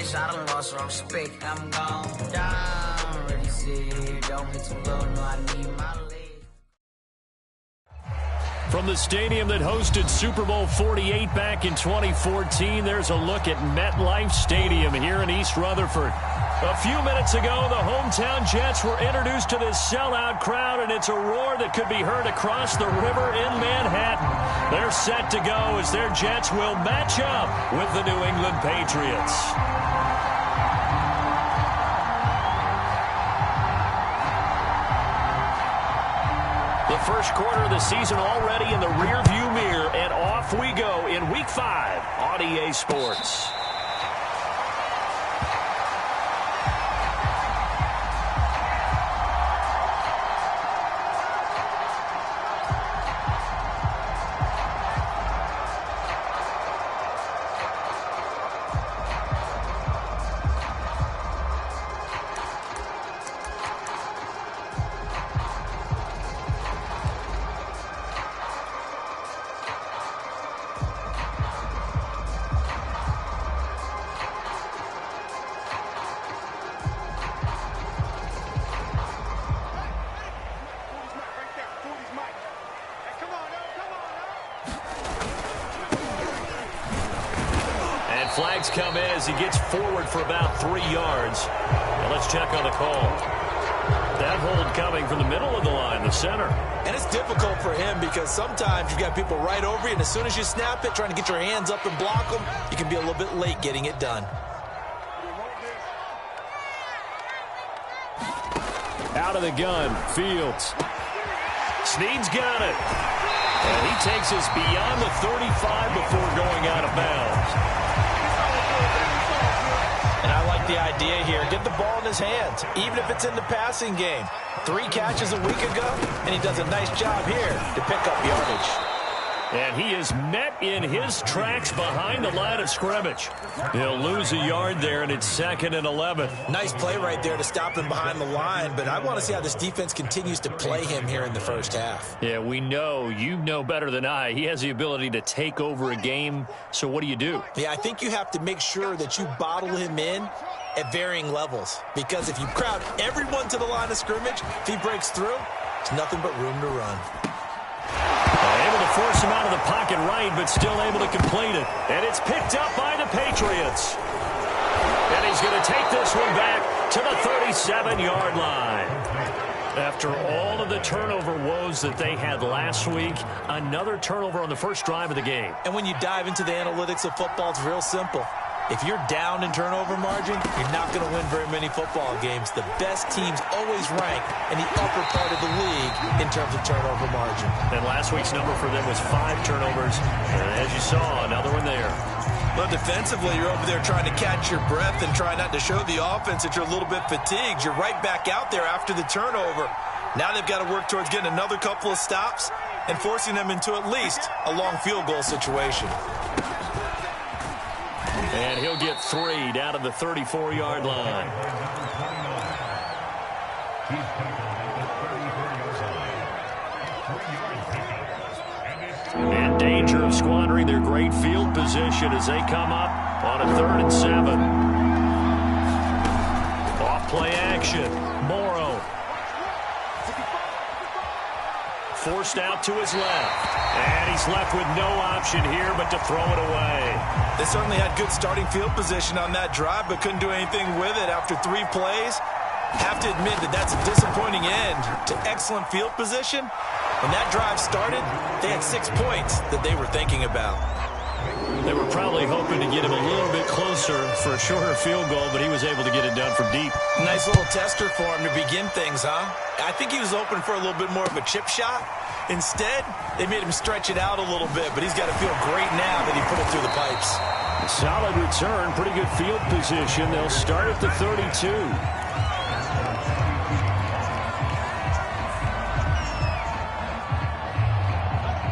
bitch, I done lost respect. I'm gone down, ready, see, don't be too low, no, I need my legs. From the stadium that hosted Super Bowl 48 back in 2014, there's a look at MetLife Stadium here in East Rutherford. A few minutes ago, the hometown Jets were introduced to this sellout crowd, and it's a roar that could be heard across the river in Manhattan. They're set to go as their Jets will match up with the New England Patriots. The first quarter of the season already in the rearview mirror, and off we go in Week 5 on EA Sports. Flags come in as he gets forward for about 3 yards. Now let's check on the call. That hold coming from the middle of the line, the center. And it's difficult for him because sometimes you've got people right over you, and as soon as you snap it, trying to get your hands up and block them, you can be a little bit late getting it done. Out of the gun, Fields. Snead's got it. And he takes us beyond the 35 before going out of bounds. And I like the idea here. Get the ball in his hands, even if it's in the passing game. 3 catches a week ago, and he does a nice job here to pick up yardage. And he is met in his tracks behind the line of scrimmage. He'll lose a yard there, and it's 2nd and 11. Nice play right there to stop him behind the line, but I want to see how this defense continues to play him here in the first half. Yeah, we know. You know better than I. He has the ability to take over a game, so what do you do? Yeah, I think you have to make sure that you bottle him in at varying levels, because if you crowd everyone to the line of scrimmage, if he breaks through, there's nothing but room to run. Able to force him out of the pocket right, but still able to complete it. And it's picked up by the Patriots. And he's going to take this one back to the 37-yard line. After all of the turnover woes that they had last week, another turnover on the first drive of the game. And when you dive into the analytics of football, it's real simple. If you're down in turnover margin, you're not going to win very many football games. The best teams always rank in the upper part of the league in terms of turnover margin. And last week's number for them was 5 turnovers. And as you saw, another one there. Well, defensively, you're over there trying to catch your breath and try not to show the offense that you're a little bit fatigued. You're right back out there after the turnover. Now they've got to work towards getting another couple of stops and forcing them into at least a long field goal situation. And he'll get 3 down to the 34-yard line. In danger of squandering their great field position as they come up on a 3rd and 7. Off play action. Morrow. Forced out to his left. And he's left with no option here but to throw it away. They certainly had good starting field position on that drive, but couldn't do anything with it after 3 plays. Have to admit that that's a disappointing end to excellent field position. When that drive started, they had 6 points that they were thinking about. They were probably hoping to get him a little bit closer for a shorter field goal, but he was able to get it done from deep. Nice little tester for him to begin things, huh? I think he was open for a little bit more of a chip shot. Instead, they made him stretch it out a little bit, but he's got to feel great now that he put it through the pipes. Solid return, pretty good field position. They'll start at the 32.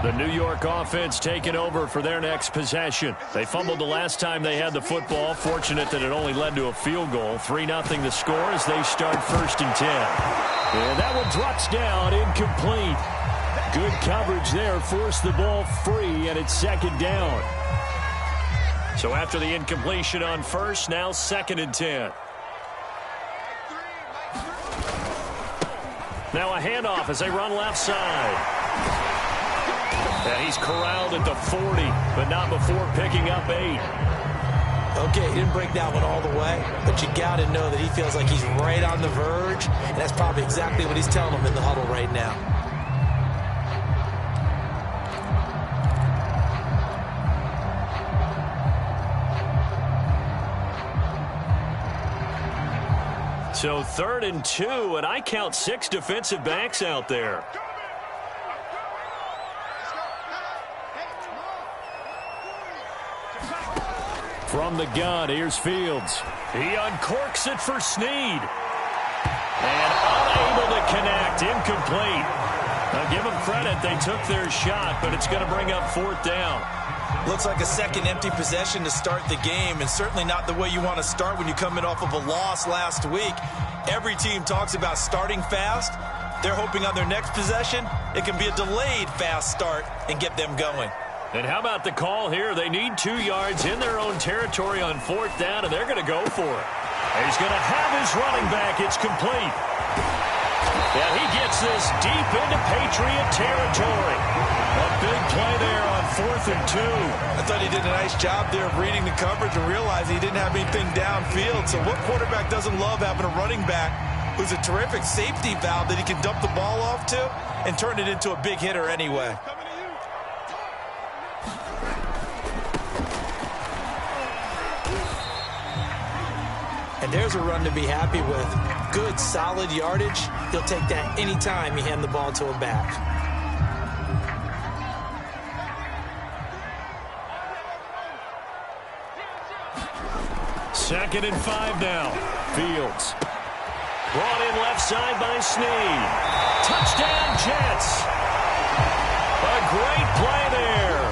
The New York offense taking over for their next possession. They fumbled the last time they had the football. Fortunate that it only led to a field goal. 3-0 the score as they start 1st and 10. And that one drops down, incomplete. Good coverage there, forced the ball free, and it's 2nd down. So after the incompletion on first, now 2nd and 10. Now a handoff as they run left side. And he's corralled at the 40, but not before picking up 8. Okay, he didn't break that one all the way, but you got to know that he feels like he's right on the verge, and that's probably exactly what he's telling them in the huddle right now. So 3rd and 2, and I count 6 defensive backs out there. From the gun, here's Fields. He uncorks it for Snead. And unable to connect, incomplete. Now give them credit, they took their shot, but it's going to bring up 4th down. Looks like a second empty possession to start the game, and certainly not the way you want to start when you come in off of a loss last week. Every team talks about starting fast. They're hoping on their next possession, it can be a delayed fast start and get them going. And how about the call here? They need 2 yards in their own territory on 4th down, and they're going to go for it. And he's going to have his running back. It's complete. And he gets this deep into Patriot territory. A big play there on 4th and 2. I thought he did a nice job there of reading the coverage and realizing he didn't have anything downfield. So what quarterback doesn't love having a running back who's a terrific safety valve that he can dump the ball off to and turn it into a big hitter anyway? And there's a run to be happy with. Good, solid yardage. He'll take that anytime you hand the ball to him back. Second and 5 now. Fields. Brought in left side by Snead. Touchdown, Jets. A great play there.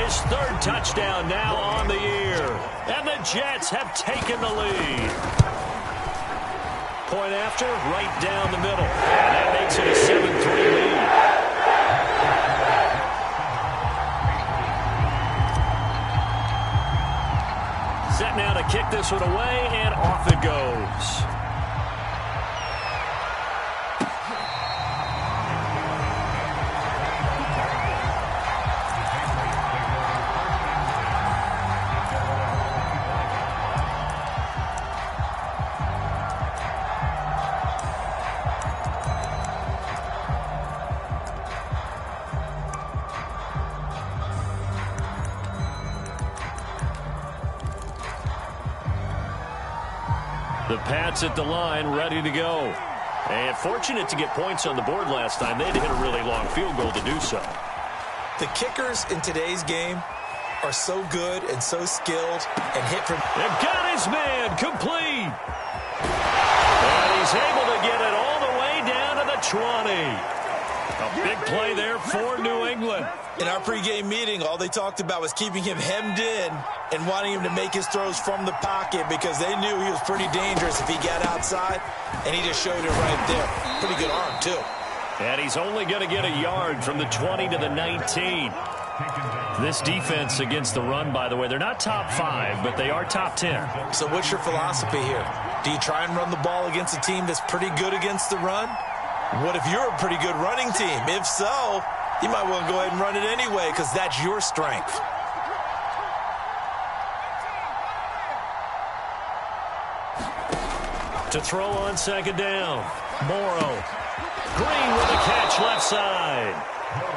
His 3rd touchdown now on the year. And the Jets have taken the lead. Point after, right down the middle. And that makes it a 7-3 lead. Set now to kick this one away, and off it goes. The Pats at the line, ready to go. And fortunate to get points on the board last time. They had to hit a really long field goal to do so. The kickers in today's game are so good and so skilled and hit from... They've got his man complete. And he's able to get it all the way down to the 20. A big play there for New England. In our pregame meeting, all they talked about was keeping him hemmed in and wanting him to make his throws from the pocket because they knew he was pretty dangerous if he got outside, and he just showed it right there. Pretty good arm, too. And he's only going to get a yard from the 20 to the 19. This defense against the run, by the way, they're not top 5, but they are top 10. So what's your philosophy here? Do you try and run the ball against a team that's pretty good against the run? What if you're a pretty good running team? If so, you might want to go ahead and run it anyway because that's your strength. To throw on second down, Morrow. Green with a catch left side.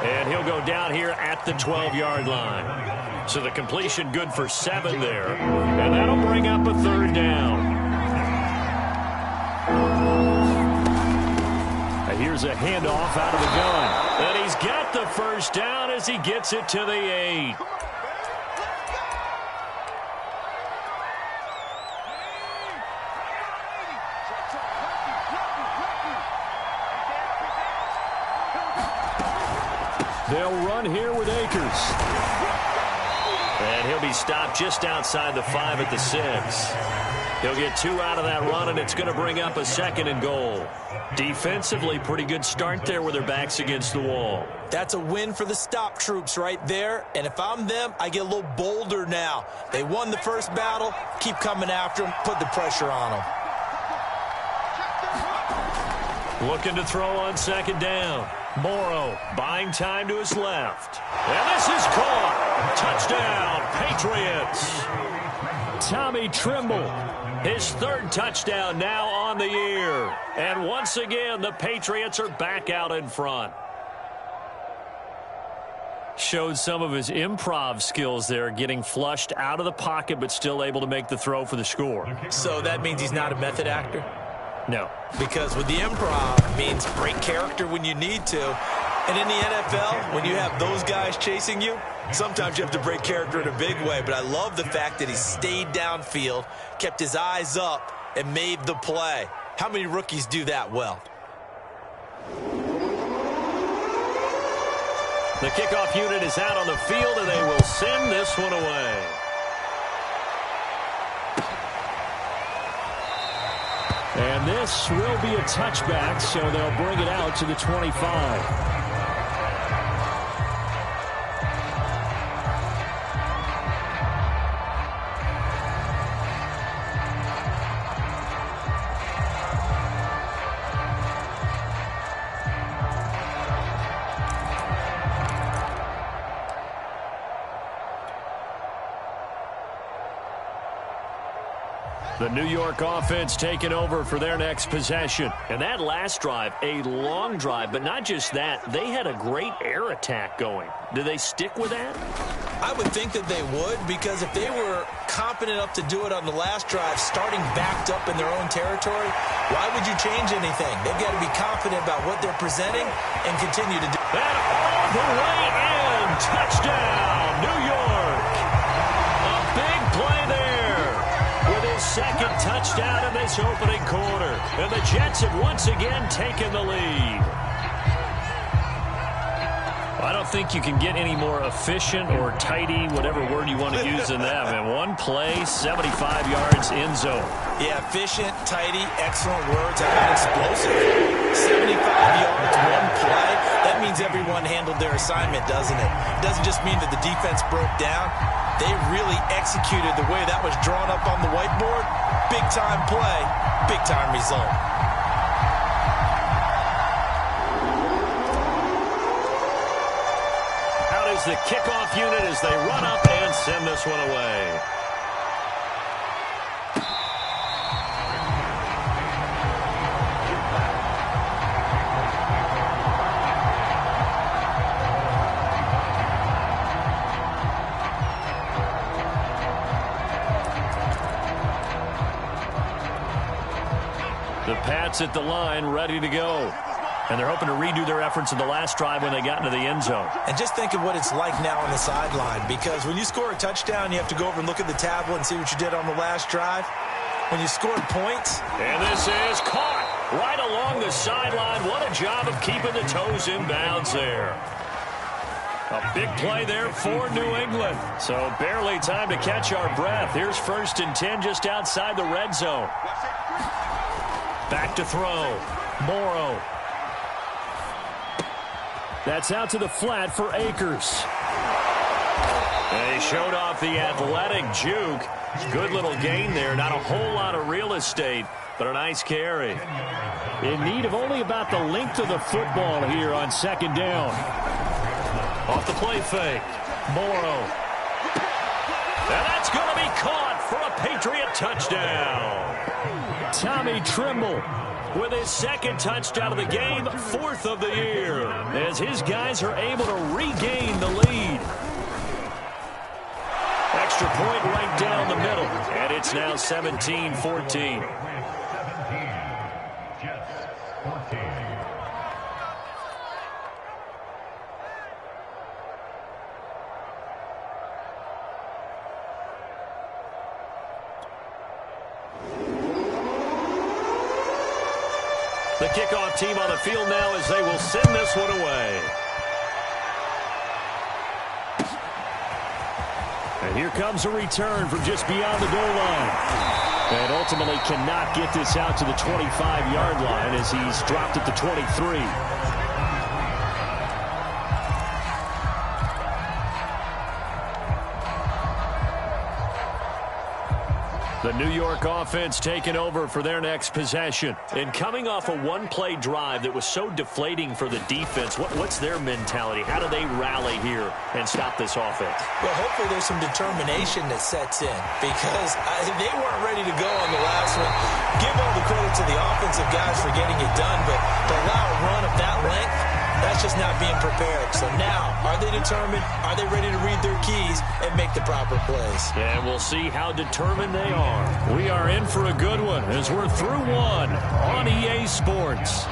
And he'll go down here at the 12-yard line. So the completion good for 7 there. And that'll bring up a 3rd down. Here's a handoff out of the gun. And he's got the 1st down as he gets it to the 8. They'll run here with Akers. And he'll be stopped just outside the 5 at the 6. He'll get 2 out of that run, and it's going to bring up a 2nd and goal. Defensively, pretty good start there with their backs against the wall. That's a win for the stop troops right there. And if I'm them, I get a little bolder now. They won the first battle. Keep coming after them. Put the pressure on them. Looking to throw on 2nd down. Morrow buying time to his left. And this is caught. Touchdown, Patriots. Tommy Trimble, his 3rd touchdown now on the year. And once again, the Patriots are back out in front. Showed some of his improv skills there, getting flushed out of the pocket but still able to make the throw for the score. So that means he's not a method actor? No. Because with the improv, it means break character when you need to. And in the NFL, when you have those guys chasing you, sometimes you have to break character in a big way. But I love the fact that he stayed downfield, kept his eyes up, and made the play. How many rookies do that well? The kickoff unit is out on the field, and they will send this one away. And this will be a touchback, so they'll bring it out to the 25. The New York offense taking over for their next possession. And that last drive, a long drive, but not just that. They had a great air attack going. Do they stick with that? I would think that they would, because if they were confident enough to do it on the last drive, starting backed up in their own territory, why would you change anything? They've got to be confident about what they're presenting and continue to do. And all the way in. Touchdown, New York. A big play there with his 2nd touchdown in this opening quarter. And the Jets have once again taken the lead. I don't think you can get any more efficient or tidy, whatever word you want to use in that. Man, one play, 75 yards in zone. Yeah, efficient, tidy, excellent words. How about explosive? 75 yards, one play. That means everyone handled their assignment, doesn't it? It doesn't just mean that the defense broke down. They really executed the way that was drawn up on the whiteboard. Big-time play, big-time result. The kickoff unit as they run up and send this one away. The Pats at the line, ready to go. And they're hoping to redo their efforts in the last drive when they got into the end zone. And just think of what it's like now on the sideline, because when you score a touchdown, you have to go over and look at the tablet and see what you did on the last drive. When you scored points. And this is caught right along the sideline. What a job of keeping the toes in bounds there. A big play there for New England. So barely time to catch our breath. Here's 1st and 10 just outside the red zone. Back to throw. Morrow. That's out to the flat for Akers. They showed off the athletic juke. Good little gain there. Not a whole lot of real estate, but a nice carry. In need of only about the length of the football here on 2nd down. Off the play fake. Morrow. And that's going to be caught for a Patriot touchdown. Tommy Trimble with his 2nd touchdown of the game, 4th of the year, as his guys are able to regain the lead. Extra point right down the middle, and it's now 17-14. The kickoff team on the field now as they will send this one away. And here comes a return from just beyond the goal line. And ultimately cannot get this out to the 25-yard line as he's dropped at the 23. The New York offense taking over for their next possession. And coming off a one-play drive that was so deflating for the defense, what's their mentality? How do they rally here and stop this offense? Well, hopefully there's some determination that sets in because they weren't ready to go on the last one. Give all the credit to the offensive guys for getting it done, but to allow a run of that length, that's just not being prepared. So now, are they determined? Are they ready to read their keys and make the proper plays? And we'll see how determined they are. We are in for a good one as we're through one on EA Sports.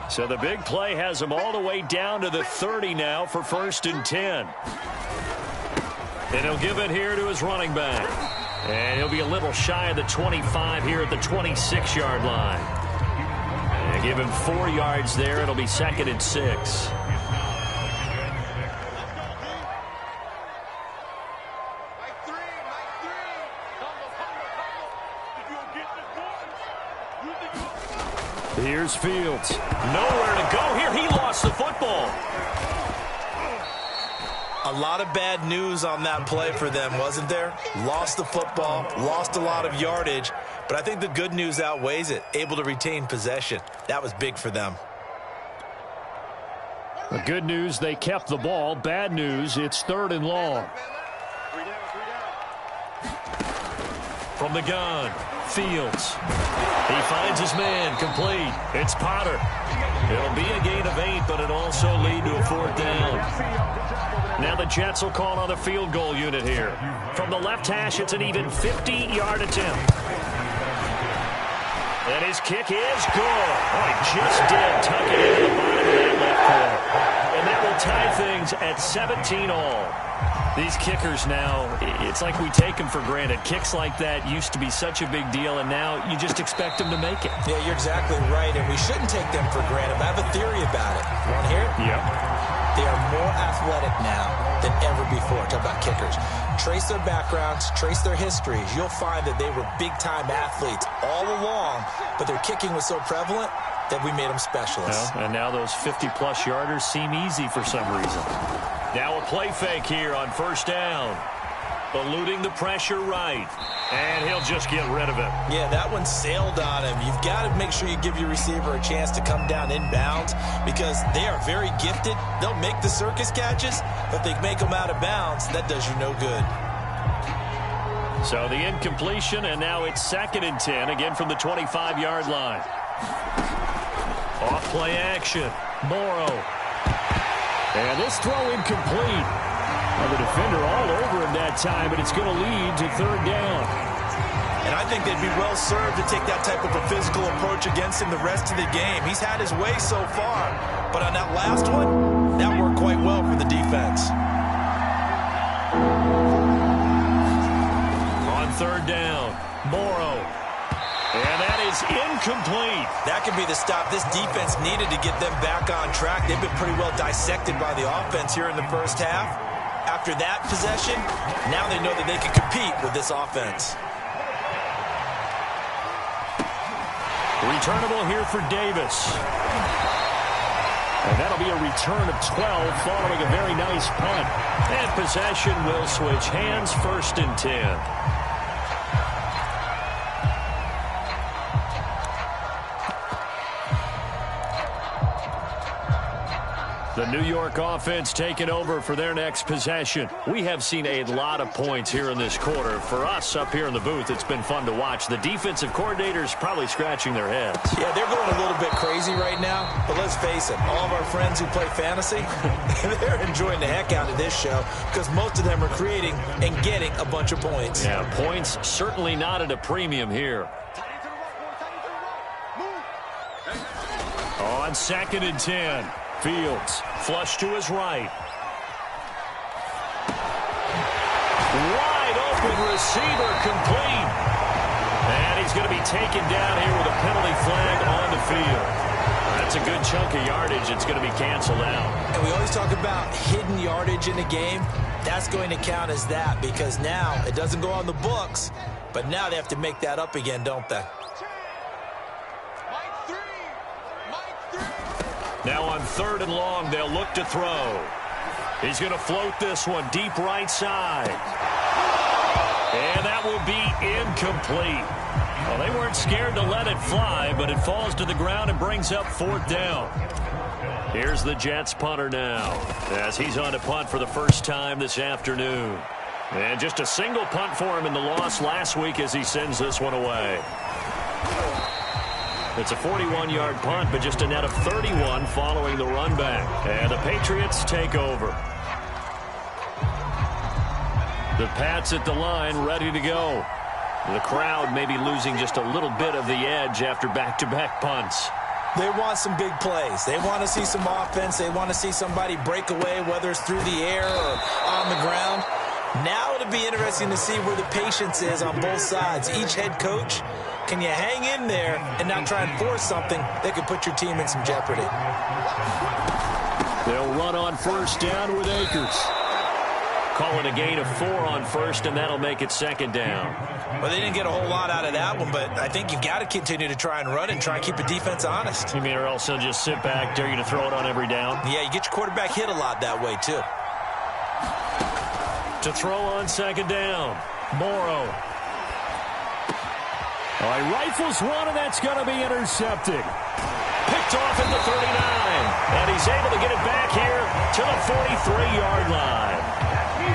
So the big play has them all the way down to the 30 now for 1st and 10. And he'll give it here to his running back. And he'll be a little shy of the 25 here at the 26-yard line. And give him 4 yards there. It'll be 2nd and 6. Here's Fields. Nowhere to go here. He lost the football. A lot of bad news on that play for them, wasn't there? Lost the football, lost a lot of yardage, but I think the good news outweighs it. Able to retain possession. That was big for them. The good news, they kept the ball. Bad news, it's 3rd and long. From the gun, Fields. He finds his man, complete. It's Potter. It'll be a gain of 8, but it'll also lead to a 4th down. Now the Jets will call on the field goal unit here. From the left hash, it's an even 50-yard attempt. And his kick is good. Oh, he just did tuck it into the bottom of that left corner. And that will tie things at 17-all. These kickers now, it's like we take them for granted. Kicks like that used to be such a big deal, and now you just expect them to make it. Yeah, you're exactly right, and we shouldn't take them for granted. But I have a theory about it. You want to hear it? Yep. They are more athletic now than ever before. Talk about kickers. Trace their backgrounds, trace their histories. You'll find that they were big-time athletes all along, but their kicking was so prevalent that we made them specialists. Well, and now those 50-plus yarders seem easy for some reason. Now a play fake here on 1st down. Eluding the pressure right. And he'll just get rid of it. Yeah, that one sailed on him. You've got to make sure you give your receiver a chance to come down inbounds because they are very gifted. They'll make the circus catches, but they make them out of bounds. That does you no good. So the incompletion, and now it's 2nd and 10, again from the 25-yard line. Off play action. Morrow. And this throw incomplete. Well, the defender all over him that time, but it's going to lead to 3rd down. And I think they'd be well served to take that type of a physical approach against him the rest of the game. He's had his way so far, but on that last one, that worked quite well for the defense. On 3rd down, Morrow. And that is incomplete. That could be the stop this defense needed to get them back on track. They've been pretty well dissected by the offense here in the first half. After that possession, now they know that they can compete with this offense. Returnable here for Davis. And that'll be a return of 12 following a very nice punt. And possession will switch hands, 1st and 10. The New York offense taking over for their next possession. We have seen a lot of points here in this quarter. For us up here in the booth, it's been fun to watch. The defensive coordinators probably scratching their heads. Yeah, they're going a little bit crazy right now. But let's face it, all of our friends who play fantasy, they're enjoying the heck out of this show because most of them are creating and getting a bunch of points. Yeah, points certainly not at a premium here. On 2nd and 10. Fields, flush to his right. Wide open receiver, complete. And he's going to be taken down here with a penalty flag on the field. That's a good chunk of yardage. It's going to be canceled out. And we always talk about hidden yardage in a game. That's going to count as that because now it doesn't go on the books, but now they have to make that up again, don't they? Now on 3rd and long, they'll look to throw. He's going to float this one deep right side. And that will be incomplete. Well, they weren't scared to let it fly, but it falls to the ground and brings up 4th down. Here's the Jets punter now, as he's on to punt for the first time this afternoon. And just a single punt for him in the loss last week as he sends this one away. It's a 41-yard punt, but just a net of 31 following the run back. And the Patriots take over. The Pats at the line, ready to go. The crowd may be losing just a little bit of the edge after back-to-back punts. They want some big plays. They want to see some offense. They want to see somebody break away, whether it's through the air or on the ground. Now it'll be interesting to see where the patience is on both sides. Each head coach, can you hang in there and not try and force something that could put your team in some jeopardy? They'll run on 1st down with Akers. Calling a gain of 4 on 1st, and that'll make it 2nd down. Well, they didn't get a whole lot out of that one, but I think you've got to continue to try and run and try and keep the defense honest. You mean, or else they'll just sit back, dare you to throw it on every down? Yeah, you get your quarterback hit a lot that way, too. To throw on 2nd down, Morrow. All right, rifles one, and that's going to be intercepted. Picked off at the 39, and he's able to get it back here to the 43-yard line.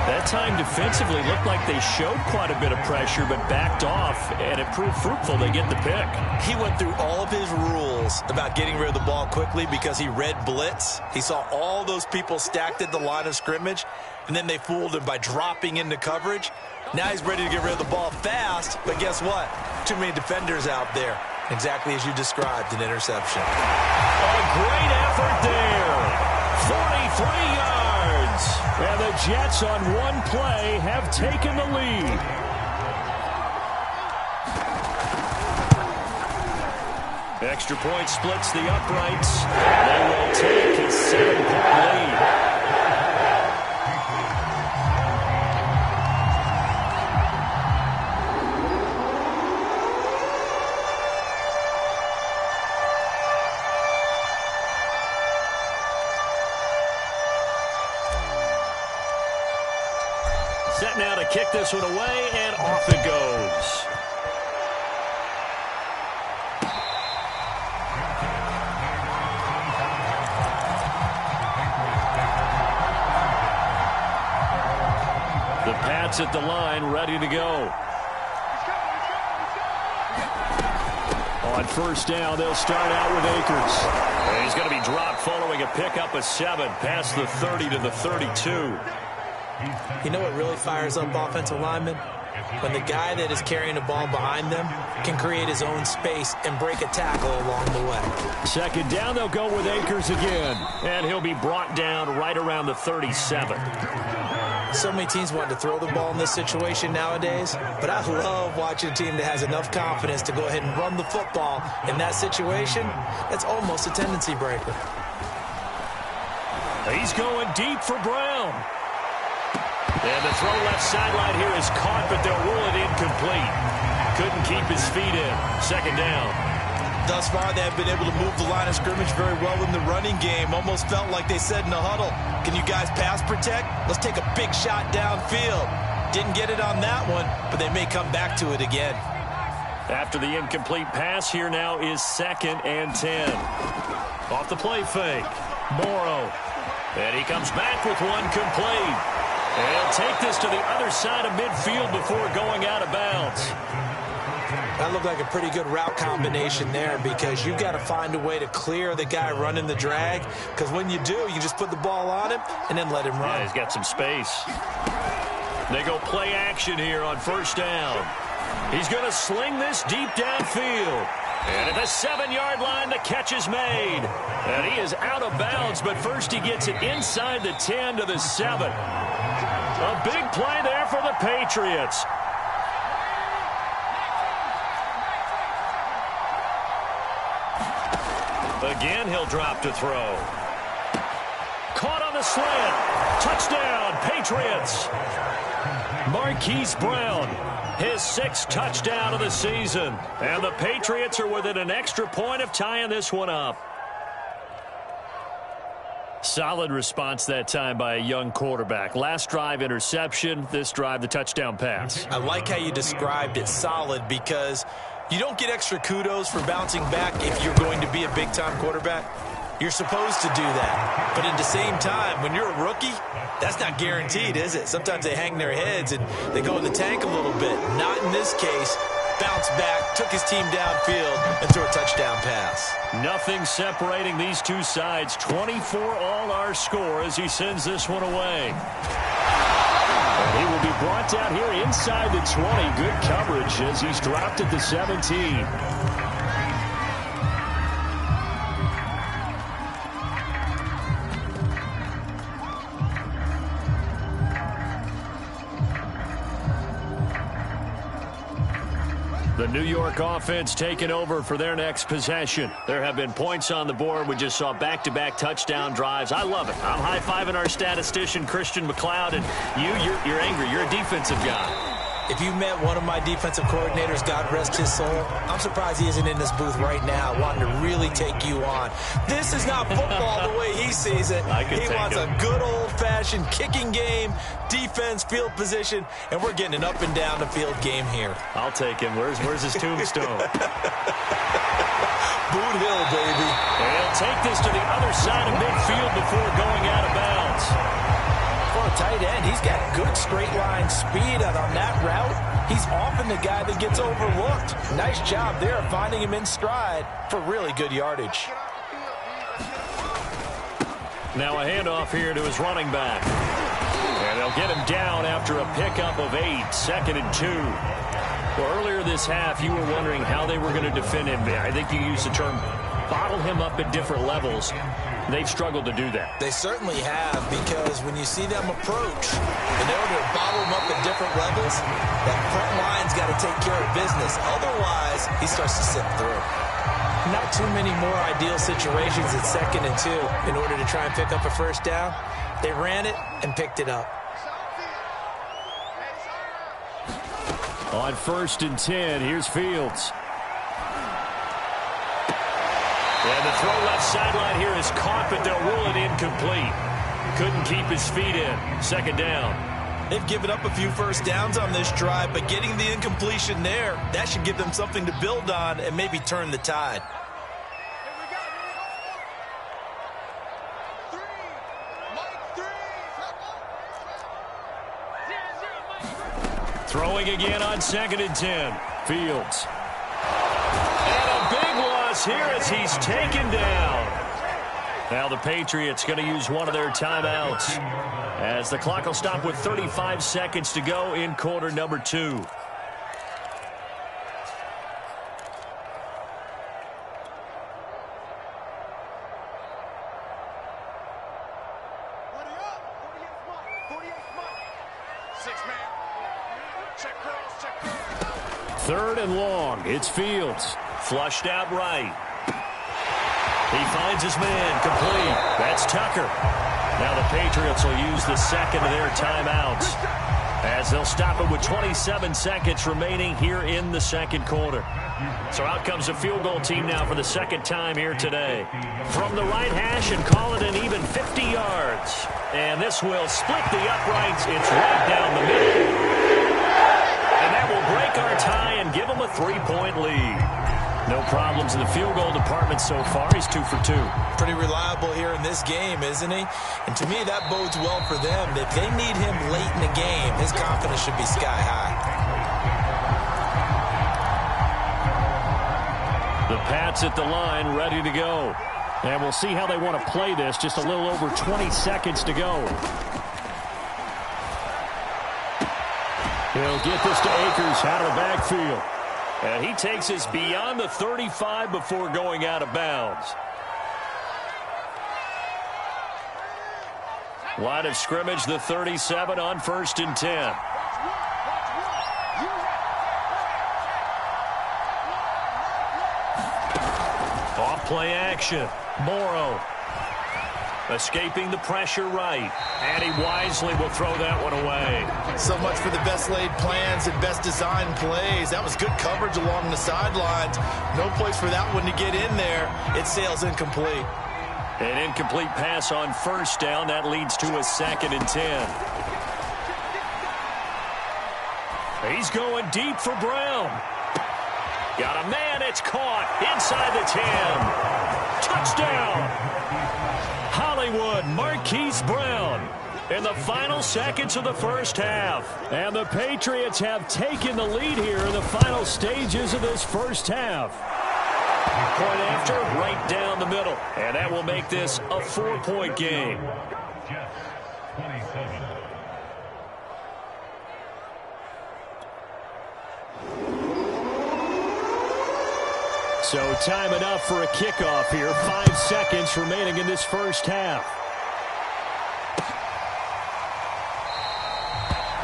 That time defensively looked like they showed quite a bit of pressure, but backed off, and it proved fruitful. They get the pick. He went through all of his rules about getting rid of the ball quickly because he read blitz. He saw all those people stacked at the line of scrimmage, and then they fooled him by dropping into coverage. Now he's ready to get rid of the ball fast, but guess what? Too many defenders out there. Exactly as you described, an interception. A great effort there. 43 yards. And the Jets on one play have taken the lead. Extra point splits the uprights. They will take a 7-point lead. Set now to kick this one away, and off it goes. The Pats at the line, ready to go. On 1st down, they'll start out with Akers. And he's going to be dropped following a pickup of 7 past the 30 to the 32. You know what really fires up offensive linemen? When the guy that is carrying the ball behind them can create his own space and break a tackle along the way. 2nd down, they'll go with Akers again. And he'll be brought down right around the 37. So many teams want to throw the ball in this situation nowadays, but I love watching a team that has enough confidence to go ahead and run the football in that situation. That's almost a tendency breaker. He's going deep for Brown. And the throw left sideline here is caught, but they'll rule it incomplete. Couldn't keep his feet in. 2nd down. Thus far, they have been able to move the line of scrimmage very well in the running game. Almost felt like they said in the huddle, can you guys pass protect? Let's take a big shot downfield. Didn't get it on that one, but they may come back to it again. After the incomplete pass, here now is 2nd and 10. Off the play fake. Morrow. And he comes back with one complete. And he'll take this to the other side of midfield before going out of bounds. That looked like a pretty good route combination there because you've got to find a way to clear the guy running the drag, because when you do, you just put the ball on him and then let him run. Yeah, he's got some space. They go play action here on 1st down. He's going to sling this deep downfield. And at the 7-yard line, the catch is made. And he is out of bounds, but first he gets it inside the 10 to the 7. A big play there for the Patriots. Again, he'll drop to throw. Caught on on the slant. Touchdown, Patriots. Marquise Brown, his 6th touchdown of the season. And the Patriots are within an extra point of tying this one up. Solid response that time by a young quarterback. Last drive, interception. This drive, the touchdown pass. I like how you described it, solid, because you don't get extra kudos for bouncing back if you're going to be a big-time quarterback. You're supposed to do that. But at the same time, when you're a rookie, that's not guaranteed, is it? Sometimes they hang their heads and they go in the tank a little bit. Not in this case. Bounced back, took his team downfield, and threw a touchdown pass. Nothing separating these two sides. 24 all our score as he sends this one away. And he will be brought down here inside the 20. Good coverage as he's dropped at the 17. The New York offense taking over for their next possession. There have been points on the board. We just saw back-to-back touchdown drives. I love it. I'm high-fiving our statistician, Christian McLeod, and you're angry. You're a defensive guy. If you met one of my defensive coordinators, God rest his soul, I'm surprised he isn't in this booth right now wanting to really take you on. This is not football the way he sees it. He wants a good old-fashioned kicking game, defense, field position, and we're getting an up-and-down-the-field game here. I'll take him. Where's his tombstone? Boot Hill, baby. And he'll take this to the other side of midfield before going out of bounds. For a tight end, he's got good straight-line speed, and on that route, he's often the guy that gets overlooked. Nice job there finding him in stride for really good yardage. Now a handoff here to his running back. And they'll get him down after a pickup of 8, 2nd and 2. Well, earlier this half, you were wondering how they were going to defend him. I think you used the term bottle him up at different levels. They've struggled to do that. They certainly have, because when you see them approach, in order to bottle them up at different levels, that front line's got to take care of business. Otherwise, he starts to slip through. Not too many more ideal situations at 2nd and 2 in order to try and pick up a first down. They ran it and picked it up. On 1st and 10, here's Fields. And the throw left sideline here is caught, but they'll rule it incomplete. Couldn't keep his feet in. 2nd down. They've given up a few first downs on this drive, but getting the incompletion there, that should give them something to build on and maybe turn the tide. Throwing again on 2nd and 10. Fields. And a big loss here as he's taken down. Now the Patriots going to use one of their timeouts as the clock will stop with 35 seconds to go in quarter number 2. Third and long. It's Fields. Flushed out right. He finds his man. Complete. That's Tucker. Now the Patriots will use the second of their timeouts as they'll stop it with 27 seconds remaining here in the second quarter. So out comes a field goal team now for the second time here today. From the right hash and call it an even 50 yards. And this will split the uprights. It's right down the middle. And that will break our tie and give them a 3-point lead. No problems in the field goal department so far. He's 2 for 2. Pretty reliable here in this game, isn't he? And to me, that bodes well for them. If they need him late in the game, his confidence should be sky high. The Pats at the line, ready to go. And we'll see how they want to play this. Just a little over 20 seconds to go. He'll get this to Akers out of the backfield. And he takes us beyond the 35 before going out of bounds. Line of scrimmage, the 37 on 1st and 10. Off play action. Morrow. Escaping the pressure right. And he wisely will throw that one away. So much for the best laid plans and best designed plays. That was good coverage along the sidelines. No place for that one to get in there. It sails incomplete. An incomplete pass on first down. That leads to a 2nd and 10. He's going deep for Brown. Got a man. It's caught inside the 10. Touchdown. Hollywood Marquise Brown in the final seconds of the first half. And the Patriots have taken the lead here in the final stages of this first half. Point after, right down the middle. And that will make this a 4-point game. So time enough for a kickoff here. 5 seconds remaining in this first half.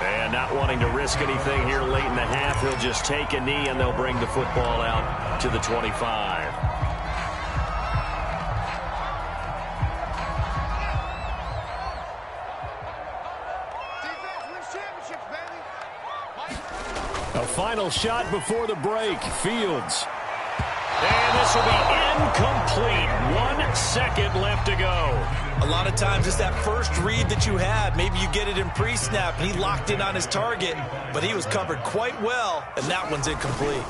And not wanting to risk anything here late in the half, he'll just take a knee and they'll bring the football out to the 25. A final shot before the break. Fields. And this will be incomplete. 1 second left to go. A lot of times it's that first read that you had. Maybe you get it in pre-snap, and he locked in on his target, but he was covered quite well, and that one's incomplete.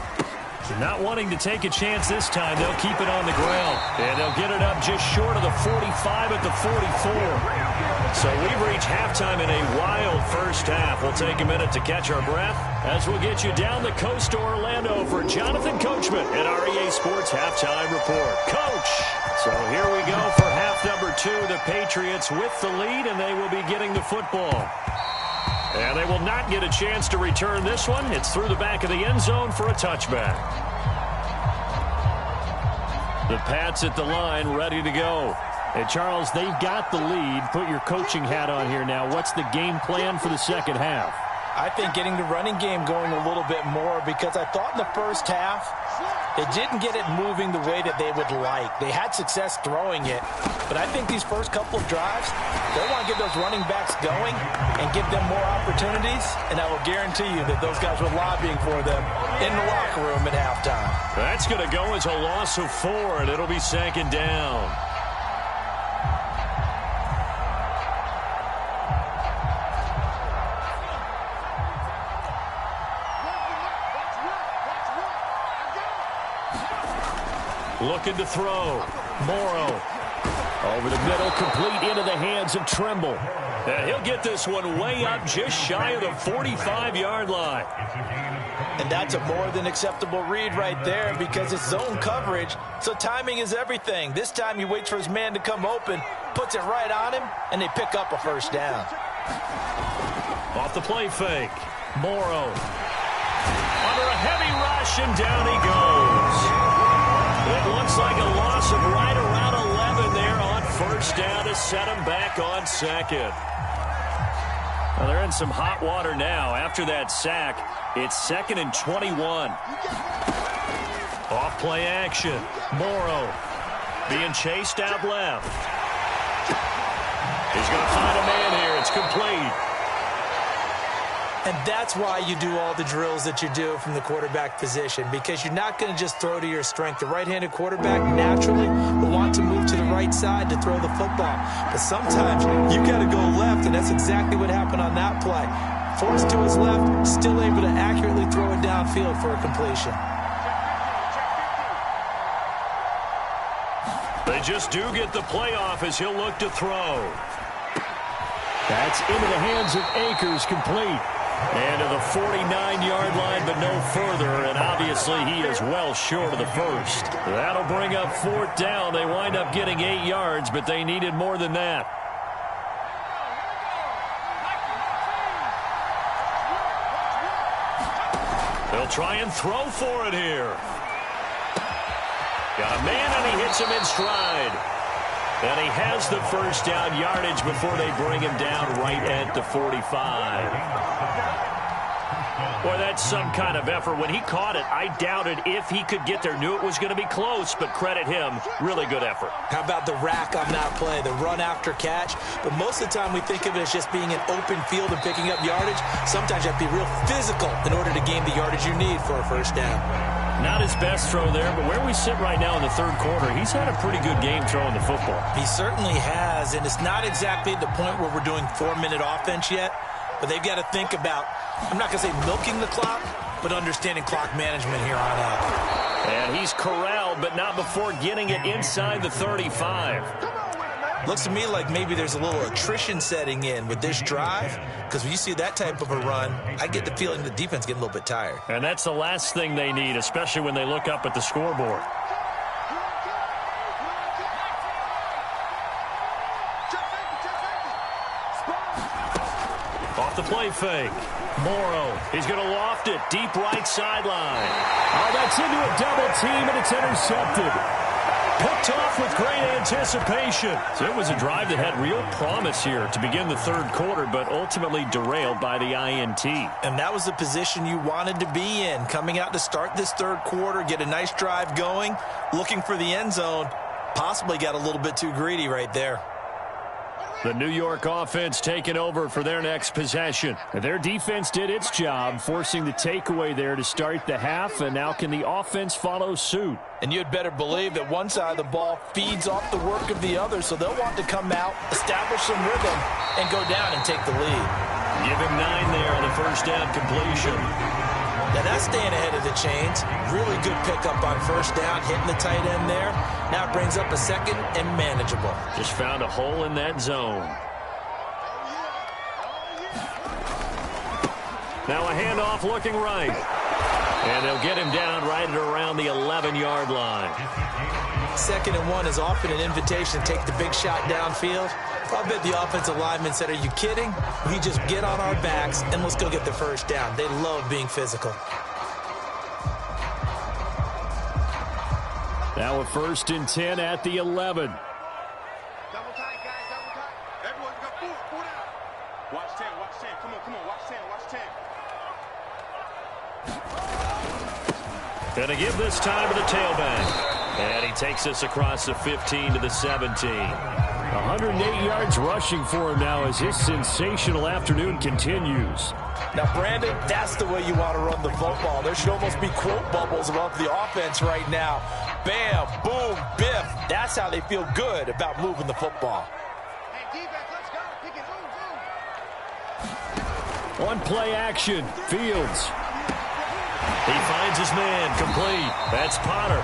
Not wanting to take a chance this time, they'll keep it on the ground. And they'll get it up just short of the 45 at the 44. So we've reached halftime in a wild first half. We'll take a minute to catch our breath as we'll get you down the coast to Orlando for Jonathan Coachman at our EA Sports Halftime Report. Coach! So here we go for half number 2. The Patriots with the lead, and they will be getting the football. And they will not get a chance to return this one. It's through the back of the end zone for a touchback. The Pats at the line, ready to go. And Charles, they've got the lead. Put your coaching hat on here now. What's the game plan for the second half? I think getting the running game going a little bit more, because I thought in the first half they didn't get it moving the way that they would like. They had success throwing it, but I think these first couple of drives, they want to get those running backs going and give them more opportunities, and I will guarantee you that those guys were lobbying for them in the locker room at halftime. That's going to go as a loss of 4, and it'll be 2nd down. Looking to throw. Morrow. Over the middle, complete into the hands of Trimble. And he'll get this one way up just shy of the 45-yard line. And that's a more than acceptable read right there, because it's zone coverage, so timing is everything. This time he waits for his man to come open, puts it right on him, and they pick up a first down. Off the play fake. Morrow. Under a heavy rush, and down he goes. It looks like a loss of right around 11 there on first down to set him back on 2nd. Well, they're in some hot water now. After that sack, it's 2nd and 21. Off play action. Morrow being chased out left. He's going to find a man here. It's complete. And that's why you do all the drills that you do from the quarterback position, because you're not going to just throw to your strength. The right-handed quarterback naturally will want to move to the right side to throw the football. But sometimes you got to go left, and that's exactly what happened on that play. Forced to his left, still able to accurately throw it downfield for a completion. They just do get the playoff as he'll look to throw. That's into the hands of Akers, complete. And to the 49-yard line, but no further. And obviously he is well short of the first. That'll bring up 4th down. They wind up getting 8 yards, but they needed more than that. They'll try and throw for it here. Got a man, and he hits him in stride. And he has the first down yardage before they bring him down right at the 45. Boy, that's some kind of effort. When he caught it, I doubted if he could get there. Knew it was going to be close, but credit him. Really good effort. How about the rack on that play, the run after catch? But most of the time we think of it as just being an open field and picking up yardage. Sometimes you have to be real physical in order to gain the yardage you need for a first down. Not his best throw there, but where we sit right now in the third quarter, he's had a pretty good game throwing the football. He certainly has, and it's not exactly the point where we're doing 4-minute offense yet, but they've got to think about, I'm not going to say milking the clock, but understanding clock management here on out. And he's corralled, but not before getting it inside the 35. Looks to me like maybe there's a little attrition setting in with this drive, because when you see that type of a run, I get the feeling the defense getting a little bit tired. And that's the last thing they need, especially when they look up at the scoreboard. Off the play fake. Morrow, he's going to loft it deep right sideline. Oh, that's into a double team, and it's intercepted. Picked off with great anticipation. So it was a drive that had real promise here to begin the third quarter, but ultimately derailed by the INT. And that was the position you wanted to be in, coming out to start this third quarter, get a nice drive going, looking for the end zone. Possibly got a little bit too greedy right there. The New York offense taking over for their next possession. Their defense did its job, forcing the takeaway there to start the half, and now can the offense follow suit? And you'd better believe that one side of the ball feeds off the work of the other, so they'll want to come out, establish some rhythm, and go down and take the lead. Give him 9 there on the first down completion. Now that's staying ahead of the chains. Really good pickup on first down, hitting the tight end there. Now it brings up a second and manageable. Just found a hole in that zone. Now a handoff looking right. And they'll get him down right at around the 11-yard line. 2nd and 1 is often an invitation to take the big shot downfield. I bet the offensive lineman said, are you kidding? We just get on our backs and let's go get the first down. They love being physical. Now a 1st and 10 at the 11. Double tight, guys, double tight. Everyone got four down. Watch 10, come on, watch 10. Gonna give this time to the tailback. And he takes us across the 15 to the 17. 108 yards rushing for him now as his sensational afternoon continues. Now, Brandon, that's the way you want to run the football. There should almost be quote bubbles above the offense right now. Bam, boom, biff. That's how they feel good about moving the football. Hey, defense, let's go. Pick it, boom. On play action, Fields. He finds his man, complete. That's Potter.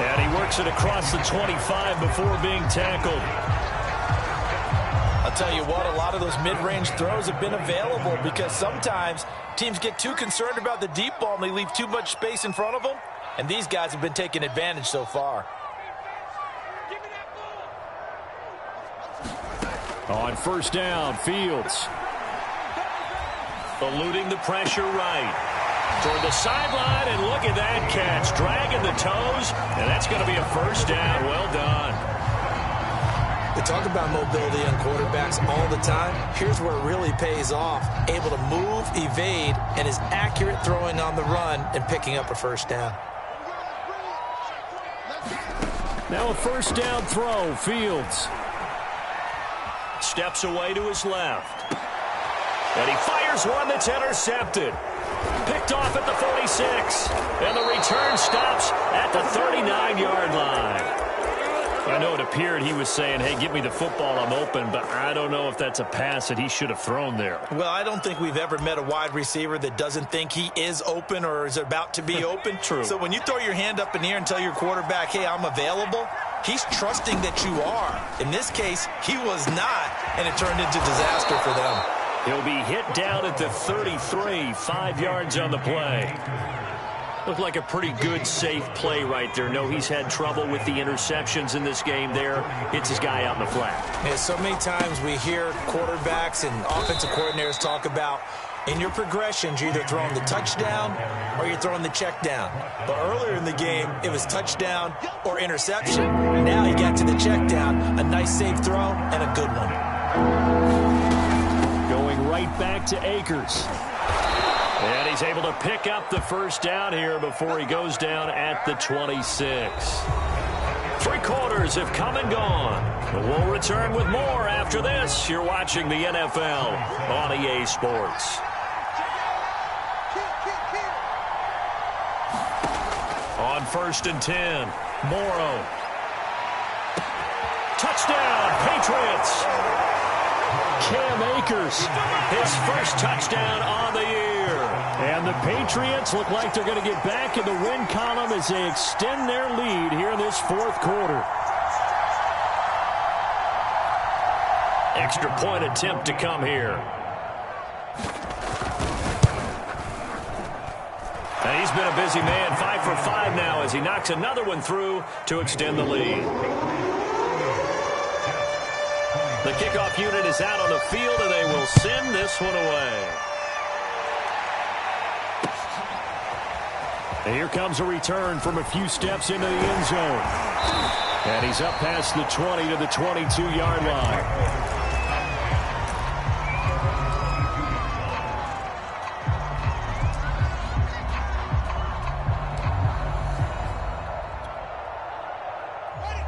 And he works it across the 25 before being tackled. I'll tell you what, a lot of those mid-range throws have been available because sometimes teams get too concerned about the deep ball and they leave too much space in front of them. And these guys have been taking advantage so far. On first down, Fields. Eluding the pressure right. Toward the sideline, and look at that catch. Dragging the toes, and that's going to be a first down. Well done. We talk about mobility on quarterbacks all the time. Here's where it really pays off. Able to move, evade, and is accurate throwing on the run and picking up a first down. Now a first down throw, Fields. Steps away to his left. And he fires one that's intercepted. Picked off at the 46. And the return stops at the 39-yard line. I know it appeared he was saying, hey, give me the football, I'm open, but I don't know if that's a pass that he should have thrown there. Well, I don't think we've ever met a wide receiver that doesn't think he is open or is about to be open. True. So when you throw your hand up in the air and tell your quarterback, hey, I'm available, he's trusting that you are. In this case, he was not, and it turned into disaster for them. He'll be hit down at the 33, 5 yards on the play. Looked like a pretty good, safe play right there. No, he's had trouble with the interceptions in this game there. Hits his guy out in the flat. Yeah, so many times we hear quarterbacks and offensive coordinators talk about in your progressions, you're either throwing the touchdown or you're throwing the check down. But earlier in the game, it was touchdown or interception. Now he got to the check down. A nice, safe throw and a good one. Going right back to Akers. And he's able to pick up the first down here before he goes down at the 26. 3 quarters have come and gone. We'll return with more after this. You're watching the NFL on EA Sports. On 1st and 10, Morrow. Touchdown, Patriots. Cam Akers, his first touchdown on the year. And the Patriots look like they're going to get back in the win column as they extend their lead here in this 4th quarter. Extra point attempt to come here. And he's been a busy man, 5 for 5 now as he knocks another one through to extend the lead. The kickoff unit is out on the field, and they will send this one away. And here comes a return from a few steps into the end zone. And he's up past the 20 to the 22-yard line.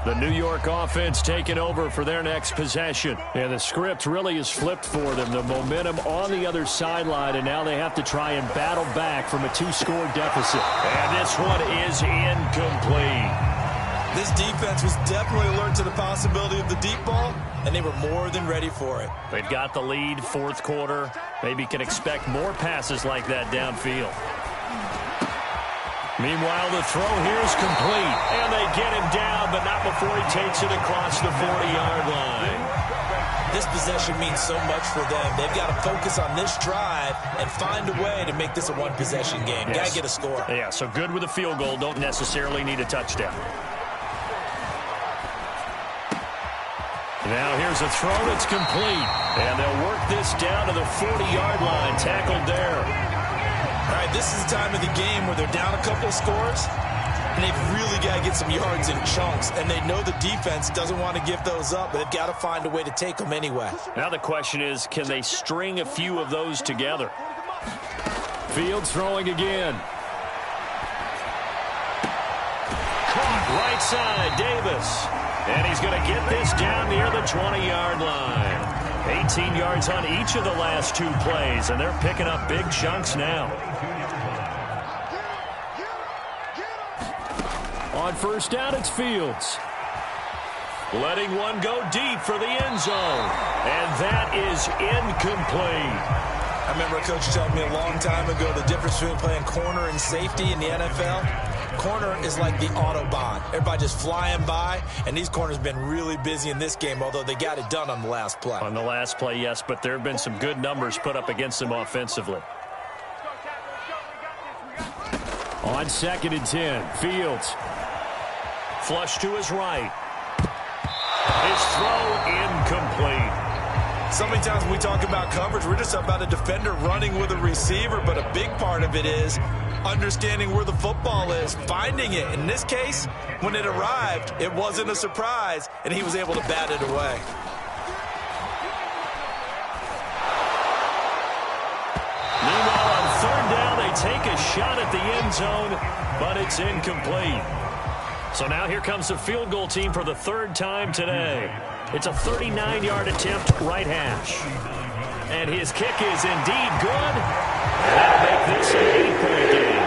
The New York offense taking over for their next possession. And the script really is flipped for them. The momentum on the other sideline, and now they have to try and battle back from a 2-score deficit. And this one is incomplete. This defense was definitely alert to the possibility of the deep ball, and they were more than ready for it. They've got the lead, 4th quarter. Maybe can expect more passes like that downfield. Meanwhile, the throw here is complete, and they get him down, but not before he takes it across the 40-yard line. This possession means so much for them. They've got to focus on this drive and find a way to make this a one-possession game. Yes. Got to get a score. Yeah, so good with a field goal. Don't necessarily need a touchdown. Now here's a throw that's complete, and they'll work this down to the 40-yard line, tackled there. All right, this is the time of the game where they're down a couple of scores, and they've really got to get some yards in chunks, and they know the defense doesn't want to give those up, but they've got to find a way to take them anyway. Now the question is, can they string a few of those together? Fields throwing again. Caught right side, Davis. And he's going to get this down near the 20-yard line. 18 yards on each of the last 2 plays, and they're picking up big chunks now. On 1st down, it's Fields. Letting one go deep for the end zone. And that is incomplete. I remember a coach telling me a long time ago the difference between playing corner and safety in the NFL. Corner is like the Autobahn. Everybody just flying by, and these corners have been really busy in this game, although they got it done on the last play. On the last play, yes, but there have been some good numbers put up against them offensively. On 2nd and 10, Fields. Flush to his right. His throw incomplete. So many times when we talk about coverage, we're just about a defender running with a receiver, but a big part of it is understanding where the football is, finding it. In this case, when it arrived, it wasn't a surprise, and he was able to bat it away. Meanwhile, on 3rd down, they take a shot at the end zone, but it's incomplete. So now here comes the field goal team for the 3rd time today. It's a 39-yard attempt, right hash. And his kick is indeed good. And that'll make this an 8-point game.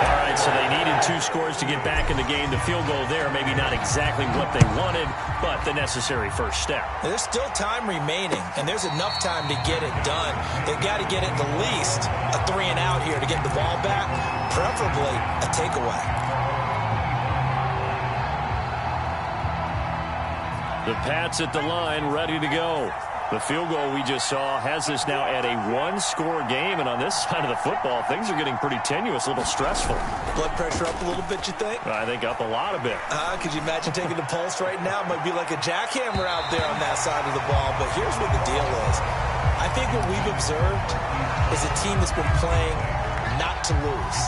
All right, so they needed 2 scores to get back in the game. The field goal there, maybe not exactly what they wanted, but the necessary first step. There's still time remaining, and there's enough time to get it done. They've got to get at the least a 3-and-out here to get the ball back, preferably a takeaway. The Pats at the line, ready to go. The field goal we just saw has us now at a 1-score game, and on this side of the football, things are getting pretty tenuous, a little stressful. Blood pressure up a little bit, you think? I think up a lot of it. Could you imagine taking the pulse right now? It might be like a jackhammer out there on that side of the ball, but here's what the deal is. I think what we've observed is a team that's been playing not to lose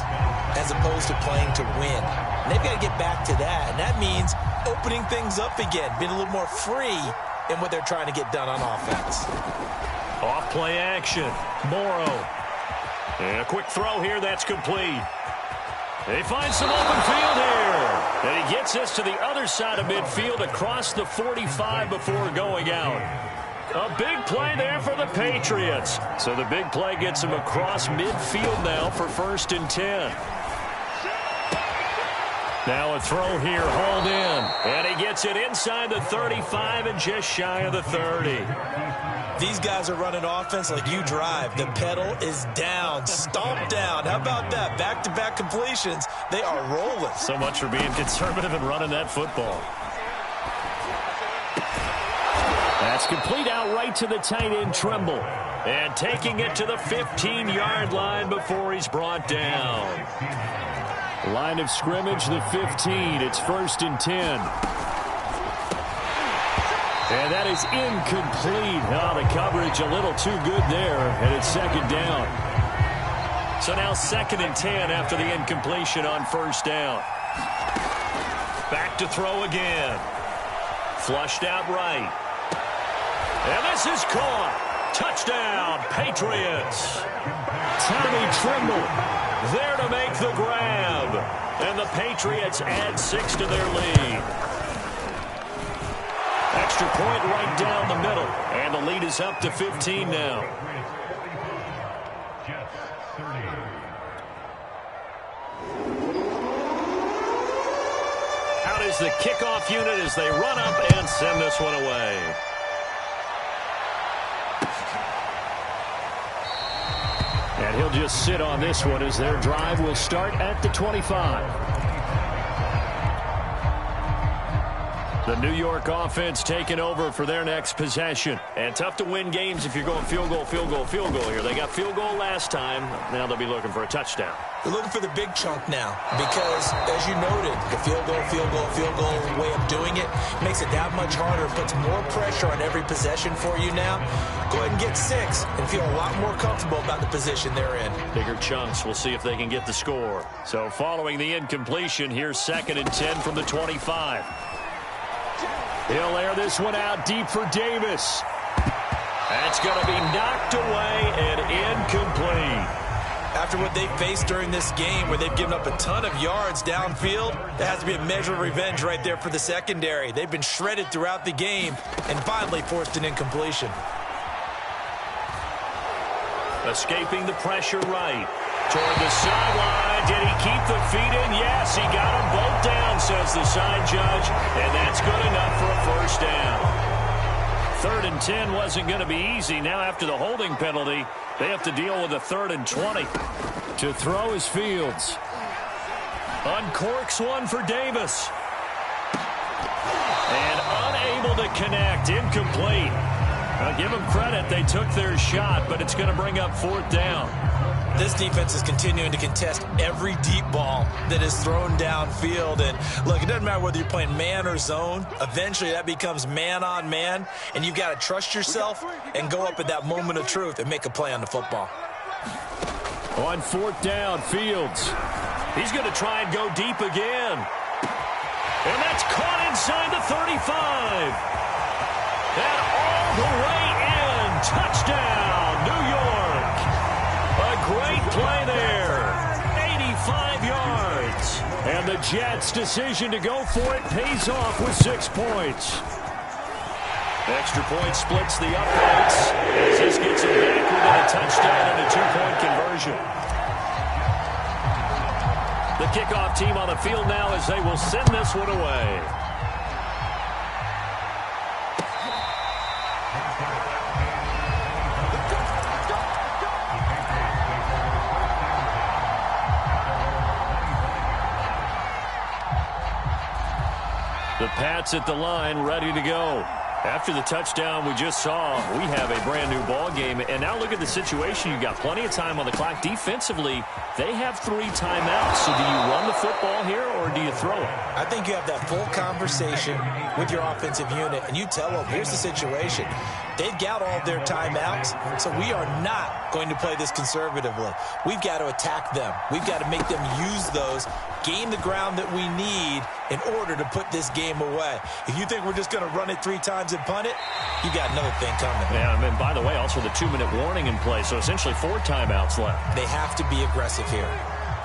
as opposed to playing to win. And they've got to get back to that, and that means opening things up again, being a little more free in what they're trying to get done on offense. Off play action. Morrow. And a quick throw here, that's complete. They find some open field here. And he gets this to the other side of midfield across the 45 before going out. A big play there for the Patriots. So the big play gets him across midfield now for 1st and 10. Now a throw here, hauled in. And he gets it inside the 35 and just shy of the 30. These guys are running offense like you drive. The pedal is down, stomped down. How about that? Back-to-back completions. They are rolling. So much for being conservative and running that football. That's complete out right to the tight end, Tremble. And taking it to the 15-yard line before he's brought down. Line of scrimmage, the 15. It's 1st and 10. And that is incomplete. Oh, the coverage a little too good there, and it's 2nd down. So now 2nd and 10 after the incompletion on 1st down. Back to throw again. Flushed out right. And this is caught. Touchdown, Patriots. Tommy Tremble there to make the grab. And the Patriots add 6 to their lead. Extra point right down the middle. And the lead is up to 15 now. Out is the kickoff unit as they run up and send this one away. And he'll just sit on this one as their drive will start at the 25. The New York offense taking over for their next possession. And tough to win games if you're going field goal, field goal, field goal here. They got field goal last time. Now they'll be looking for a touchdown. They're looking for the big chunk now because, as you noted, the field goal, field goal, field goal way of doing it makes it that much harder, puts more pressure on every possession for you now. Go ahead and get 6 and feel a lot more comfortable about the position they're in. Bigger chunks. We'll see if they can get the score. So following the incompletion, here's 2nd and 10 from the 25. He'll air this one out deep for Davis. That's going to be knocked away and incomplete. After what they faced during this game where they've given up a ton of yards downfield, that has to be a measure of revenge right there for the secondary. They've been shredded throughout the game and finally forced an incompletion. Escaping the pressure right. Toward the sideline. Did he keep the feet in? Yes, he got them both down, says the side judge. And that's good enough for a 1st down. 3rd and 10 wasn't going to be easy. Now after the holding penalty, they have to deal with a 3rd and 20. To throw is Fields. Uncorks one for Davis. And unable to connect. Incomplete. I'll give them credit. They took their shot, but it's going to bring up 4th down. This defense is continuing to contest every deep ball that is thrown downfield. And, look, it doesn't matter whether you're playing man or zone. Eventually, that becomes man-on-man, and you've got to trust yourself and go up at that moment of truth and make a play on the football. On 4th down, Fields. He's going to try and go deep again. And that's caught inside the 35. And all the way in. Touchdown, New York. A great play there. 85 yards. And the Jets' decision to go for it pays off with 6 points. Extra point splits the uprights as this gets him back within a touchdown and a 2-point conversion. The kickoff team on the field now as they will send this one away. The Pats at the line, ready to go. After the touchdown we just saw, we have a brand-new ball game. And now look at the situation. You've got plenty of time on the clock. Defensively, they have 3 timeouts. So do you run the football here or do you throw it? I think you have that full conversation with your offensive unit, and you tell them, here's the situation. They've got all of their timeouts, so we are not going to play this conservatively. We've got to attack them. We've got to make them use those gain the ground that we need in order to put this game away. If you think we're just going to run it 3 times and punt it, you got another thing coming. Yeah, and by the way, also the 2-minute warning in play, so essentially 4 timeouts left. They have to be aggressive here.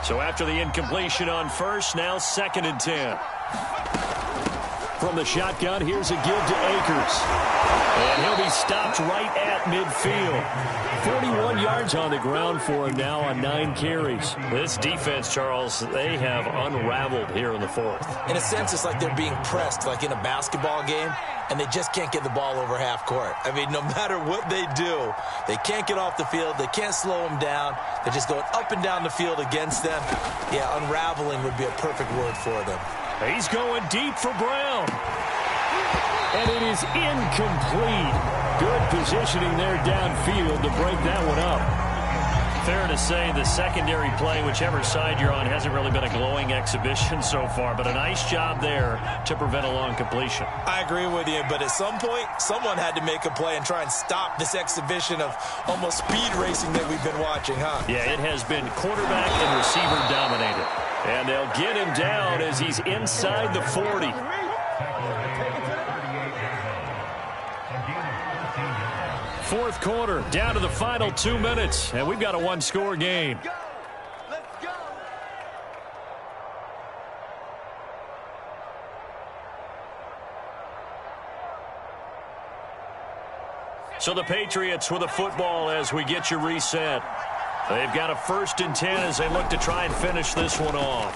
So after the incompletion on first, now 2nd and 10. From the shotgun, here's a give to Akers. And he'll be stopped right at midfield. 41 yards on the ground for him now on 9 carries. This defense, Charles, they have unraveled here in the 4th. In a sense, it's like they're being pressed like in a basketball game, and they just can't get the ball over half court. I mean, no matter what they do, they can't get off the field. They can't slow them down. They're just going up and down the field against them. Yeah, unraveling would be a perfect word for them. He's going deep for Brown. And it is incomplete. Good positioning there downfield to break that one up. Fair to say the secondary play, whichever side you're on, hasn't really been a glowing exhibition so far, but a nice job there to prevent a long completion. I agree with you, but at some point, someone had to make a play and try and stop this exhibition of almost speed racing that we've been watching, huh? Yeah, it has been quarterback and receiver dominated. And they'll get him down as he's inside the 40. Fourth quarter, down to the final 2 minutes, and we've got a 1-score game. So the Patriots with a football as we get you reset. They've got a 1st and 10 as they look to try and finish this one off.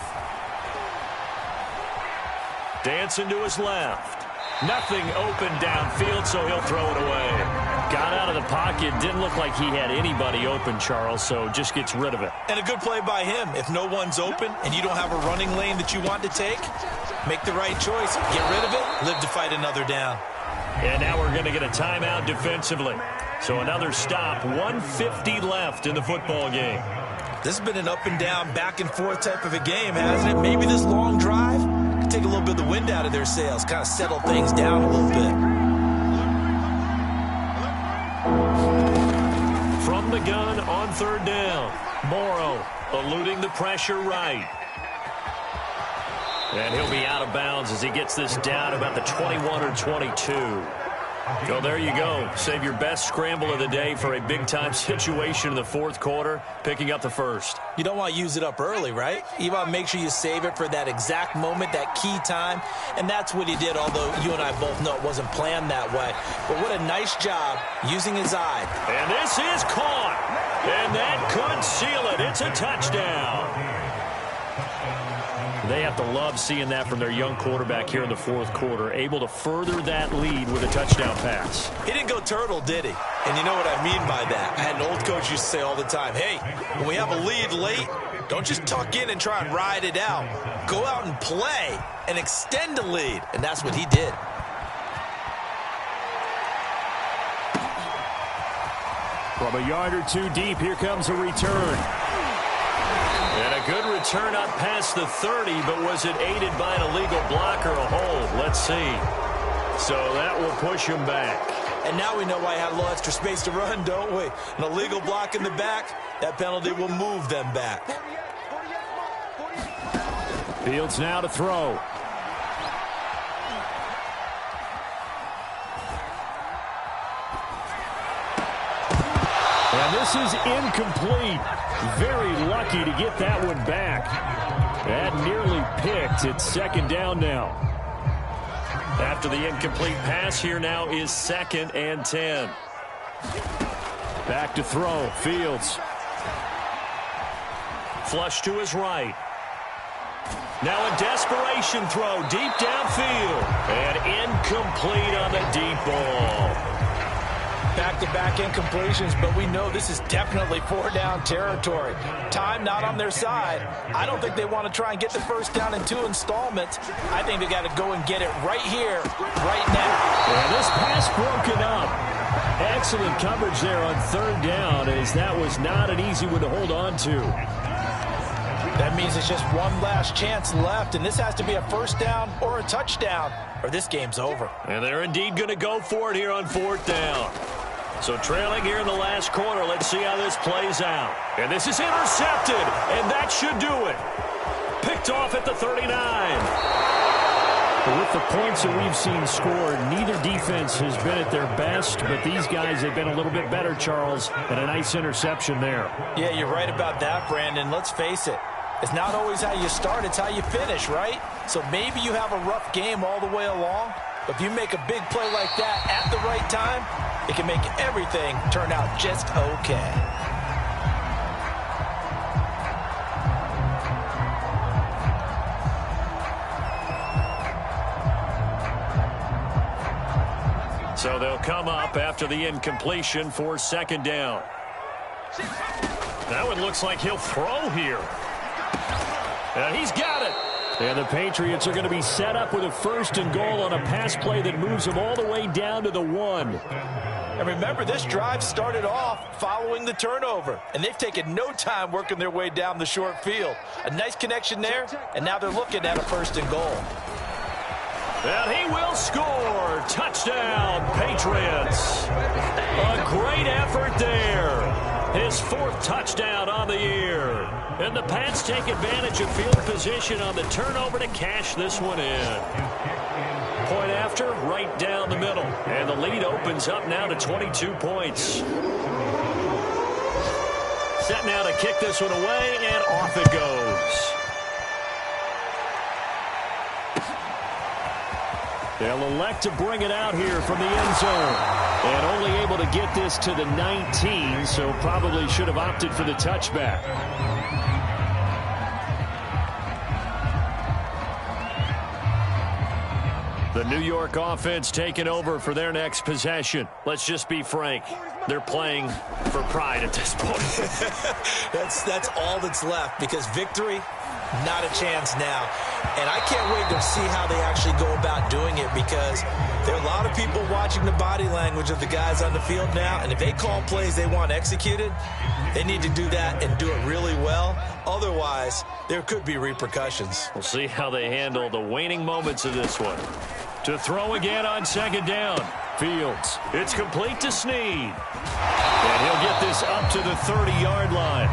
Dancing to his left. Nothing open downfield, so he'll throw it away. Got out of the pocket. Didn't look like he had anybody open, Charles, so just gets rid of it. And a good play by him. If no one's open and you don't have a running lane that you want to take, make the right choice. Get rid of it. Live to fight another down. And now we're going to get a timeout defensively. So another stop. 1:50 left in the football game. This has been an up and down, back and forth type of a game, hasn't it? Maybe this long drive could take a little bit of the wind out of their sails, kind of settle things down a little bit. From the gun on 3rd down. Morrow eluding the pressure right. And he'll be out of bounds as he gets this down about the 21 or 22. So there you go. Save your best scramble of the day for a big-time situation in the 4th quarter, picking up the 1st. You don't want to use it up early, right? You want to make sure you save it for that exact moment, that key time. And that's what he did, although you and I both know it wasn't planned that way. But what a nice job using his eye. And this is caught. And that could seal it. It's a touchdown. They have to love seeing that from their young quarterback here in the 4th quarter, able to further that lead with a touchdown pass. He didn't go turtle, did he? And you know what I mean by that. I had an old coach used to say all the time, hey, when we have a lead late, don't just tuck in and try and ride it out. Go out and play and extend the lead. And that's what he did. From a yard or 2 deep, here comes a return. And a good return up past the 30, but was it aided by an illegal block or a hold? Let's see. So that will push him back. And now we know why he had a little extra space to run, don't we? An illegal block in the back, that penalty will move them back. Fields now to throw. And this is incomplete. Very lucky to get that one back. That nearly picked. It's 2nd down now. After the incomplete pass, here now is 2nd and 10. Back to throw. Fields. Flush to his right. Now a desperation throw deep downfield. And incomplete on the deep ball. Back-to-back incompletions, but we know this is definitely 4-down territory. Time not on their side. I don't think they want to try and get the 1st down in 2 installments. I think they got to go and get it right here, right now. And this pass broken up. Excellent coverage there on 3rd down, as that was not an easy one to hold on to. That means it's just one last chance left, and this has to be a 1st down or a touchdown, or this game's over. And they're indeed going to go for it here on 4th down. So trailing here in the last quarter, let's see how this plays out. And this is intercepted, and that should do it. Picked picked off at the 39. But with the points that we've seen scored, neither defense has been at their best, but these guys have been a little bit better, Charles, and a nice interception there. Yeah, you're right about that, Brandon. Let's face it. It's not always how you start, it's how you finish, right? So maybe you have a rough game all the way along, but if you make a big play like that at the right time, it can make everything turn out just okay. So they'll come up after the incompletion for second down. That one looks like he'll throw here. And he's got it. And the Patriots are going to be set up with a 1st and goal on a pass play that moves them all the way down to the 1. And remember, this drive started off following the turnover, and they've taken no time working their way down the short field. A nice connection there, and now they're looking at a 1st and goal. And he will score. Touchdown, Patriots. A great effort there. His 4th touchdown on the year. And the Pats take advantage of field position on the turnover to cash this one in. Point after, right down the middle. And the lead opens up now to 22 points. Set now to kick this one away, and off it goes. They'll elect to bring it out here from the end zone. And only able to get this to the 19, so probably should have opted for the touchback. The New York offense taking over for their next possession. Let's just be frank. They're playing for pride at this point. That's all that's left, because victory, not a chance now. And I can't wait to see how they actually go about doing it, because there are a lot of people watching the body language of the guys on the field now, and if they call plays they want executed, they need to do that and do it really well. Otherwise, there could be repercussions. We'll see how they handle the waning moments of this one. To throw again on second down. Fields. It's complete to Snead. And he'll get this up to the 30-yard line.